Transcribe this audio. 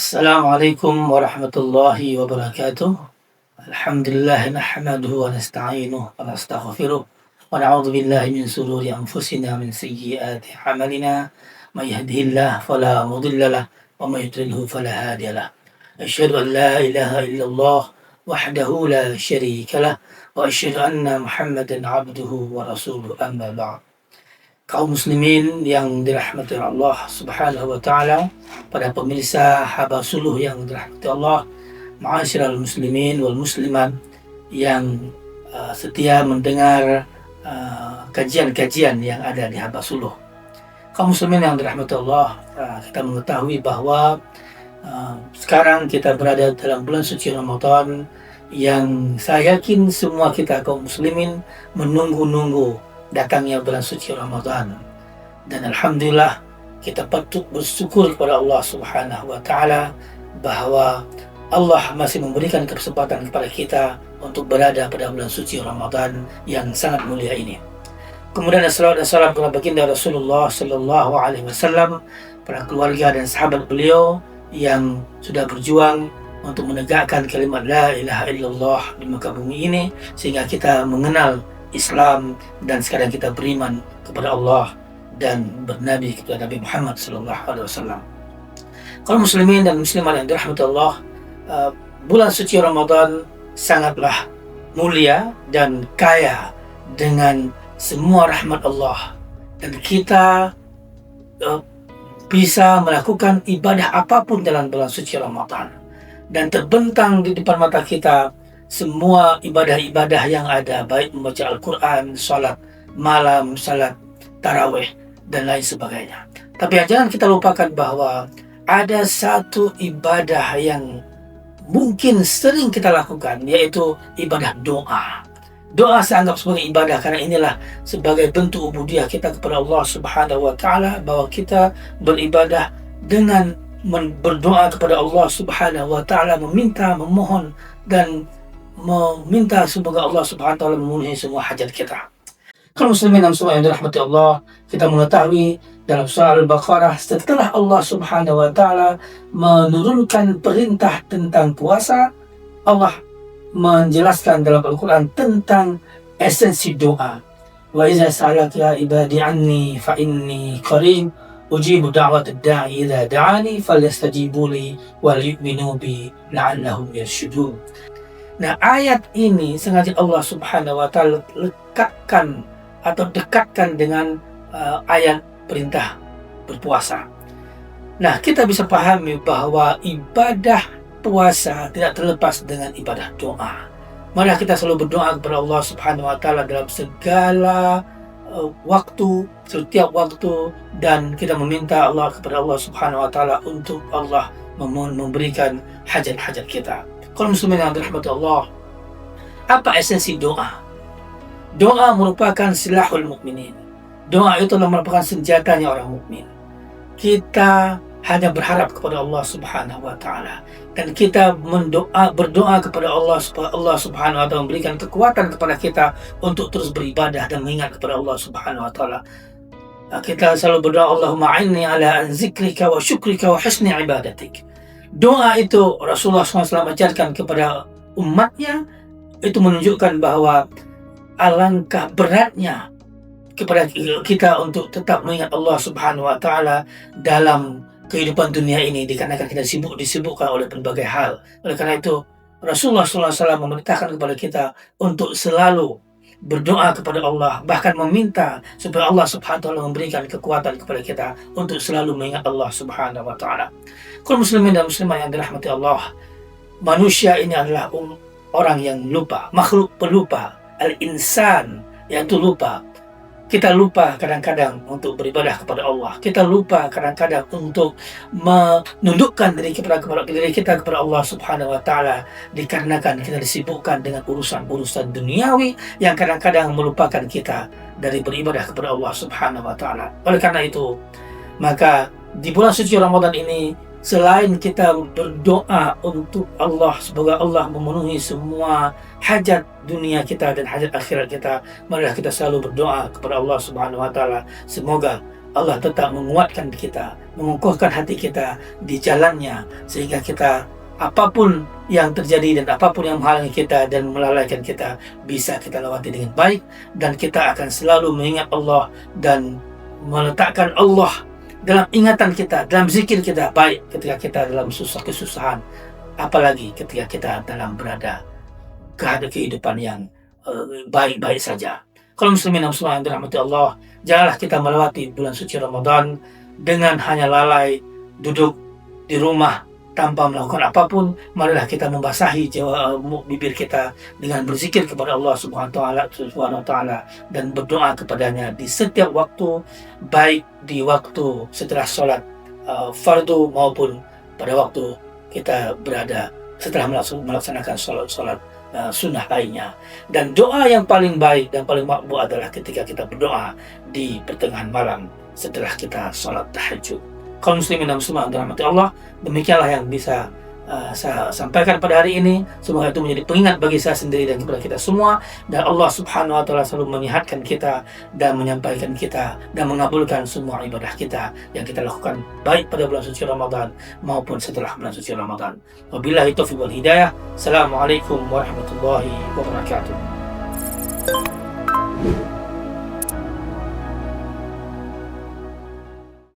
Assalamualaikum warahmatullahi wabarakatuh. Alhamdulillah nahmaduhu wa nasta'inuhu wa nastaghfiruh wa na'udzu billahi min shururi anfusina min sayyiati a'malina. May yahdihillahu fala mudilla lahu wa may yudlilhu fala hadiya lahu. Asyhadu an la ilaha illallah wahdahu la syarika lah wa asyhadu anna Muhammadan 'abduhu wa rasuluhu amma ba'd. Kaum muslimin yang dirahmati Allah Subhanahu wa taala, para pemirsa Habasuluh yang dirahmati Allah, ma'asyiral muslimin wal muslimat yang setia mendengar kajian-kajian yang ada di Habasuluh. Kaum muslimin yang dirahmati Allah, kita mengetahui bahwa sekarang kita berada dalam bulan suci Ramadan yang saya yakin semua kita kaum muslimin menunggu-nunggu datangnya bulan suci Ramadan. Dan alhamdulillah kita patut bersyukur kepada Allah Subhanahu wa taala bahwa Allah masih memberikan kesempatan kepada kita untuk berada pada bulan suci Ramadan yang sangat mulia ini. Kemudian salawat dan salam kepada baginda Rasulullah sallallahu alaihi wasallam, para keluarga dan sahabat beliau yang sudah berjuang untuk menegakkan kalimat la ilaha illallah di muka bumi ini sehingga kita mengenal Islam dan sekarang kita beriman kepada Allah dan bernabi kepada Nabi Muhammad sallallahu alaihi wasallam. Kaum muslimin dan muslimat yang dirahmati Allah, bulan suci Ramadan sangatlah mulia dan kaya dengan semua rahmat Allah, dan kita bisa melakukan ibadah apapun dalam bulan suci Ramadan, dan terbentang di depan mata kita semua ibadah-ibadah yang ada, baik membaca Al-Quran, salat malam, salat tarawih, dan lain sebagainya. Tapi jangan kita lupakan bahwa ada satu ibadah yang mungkin sering kita lakukan, yaitu ibadah doa. Doa saya anggap sebagai ibadah karena inilah sebagai bentuk ubudiyah kita kepada Allah Subhanahu wa taala, bahwa kita beribadah dengan berdoa kepada Allah Subhanahu wa taala, meminta, memohon, dan meminta semoga Allah Subhanahu wa taala memenuhi semua hajat kita. Kalau muslimin dan muslimat yang dirahmati Allah, kita mengetahui dalam surah Al-Baqarah, setelah Allah Subhanahu wa taala menurunkan perintah tentang puasa, Allah menjelaskan dalam Al-Quran tentang esensi doa. Wa iza sa'alaka ibadi anni fa inni qarib ujibu da'watad da'i idza da'ani falyastajibu li wal yu'minu bi la'allahum yarshudun. Nah, ayat ini sengaja Allah Subhanahu wa taala lekatkan atau dekatkan dengan ayat perintah berpuasa. Nah, kita bisa pahami bahwa ibadah puasa tidak terlepas dengan ibadah doa. Malah kita selalu berdoa kepada Allah Subhanahu wa taala dalam segala waktu, setiap waktu, dan kita meminta Allah kepada Allah Subhanahu wa taala untuk Allah memberikan hajat-hajat kita. Kalau muslimin yang dirahmati Allah, apa esensi doa? Doa merupakan silahul mukminin. Doa itu merupakan senjatanya orang mukmin. Kita hanya berharap kepada Allah Subhanahu wa taala, dan kita berdoa kepada Allah supaya Allah Subhanahu wa taala memberikan kekuatan kepada kita untuk terus beribadah dan mengingat kepada Allah Subhanahu wa taala. Kita selalu berdoa, Allahumma a'inni ala an zikrika wa syukrika wa husni ibadatik. Doa itu Rasulullah SAW ajarkan kepada umatnya, itu menunjukkan bahwa alangkah beratnya kepada kita untuk tetap mengingat Allah Subhanahu wa taala dalam kehidupan dunia ini, dikarenakan kita disibukkan oleh berbagai hal. Oleh karena itu Rasulullah SAW memerintahkan kepada kita untuk selalu berdoa kepada Allah, bahkan meminta supaya Allah Subhanahu wa taala memberikan kekuatan kepada kita untuk selalu mengingat Allah Subhanahu wa taala. Kaum muslimin dan muslimat yang dirahmati Allah, manusia ini adalah orang yang lupa, makhluk pelupa, al-insan, yaitu lupa. Kita lupa kadang-kadang untuk beribadah kepada Allah. Kita lupa kadang-kadang untuk menundukkan diri kita kepada Allah Subhanahu wa taala, dikarenakan kita disibukkan dengan urusan-urusan duniawi yang kadang-kadang melupakan kita dari beribadah kepada Allah Subhanahu wa taala. Oleh karena itu, maka di bulan suci Ramadan ini, selain kita berdoa untuk Allah, semoga Allah memenuhi semua hajat dunia kita dan hajat akhirat kita, marilah kita selalu berdoa kepada Allah Subhanahu wa taala, semoga Allah tetap menguatkan kita, mengukuhkan hati kita di jalannya, sehingga kita apapun yang terjadi dan apapun yang menghalangi kita dan melalaikan kita, bisa kita lewati dengan baik, dan kita akan selalu mengingat Allah dan meletakkan Allah dalam ingatan kita, dalam zikir kita, baik ketika kita dalam susah kesusahan, apalagi ketika kita dalam berada kehidupan yang baik-baik saja. Kalau muslimin dan muslimat yang dirahmati Allah, janganlah kita melewati bulan suci Ramadan dengan hanya lalai duduk di rumah tanpa melakukan apapun. Marilah kita membasahi bibir kita dengan berzikir kepada Allah Subhanahu wa taala dan berdoa kepadanya di setiap waktu, baik di waktu setelah sholat fardu maupun pada waktu kita berada setelah melaksanakan sholat sunnah lainnya. Dan doa yang paling baik dan paling makbul adalah ketika kita berdoa di pertengahan malam setelah kita sholat tahajud. Kaum muslimin dan muslimat yang dirahmati Allah, demikianlah yang bisa saya sampaikan pada hari ini. Semoga itu menjadi pengingat bagi saya sendiri dan kepada kita semua, dan Allah Subhanahu wa taala selalu menyehatkan kita dan menyampaikan kita dan mengabulkan semua ibadah kita yang kita lakukan baik pada bulan suci Ramadan maupun setelah bulan suci Ramadan. Wabillahi taufiq wal hidayah. Assalamualaikum warahmatullahi wabarakatuh.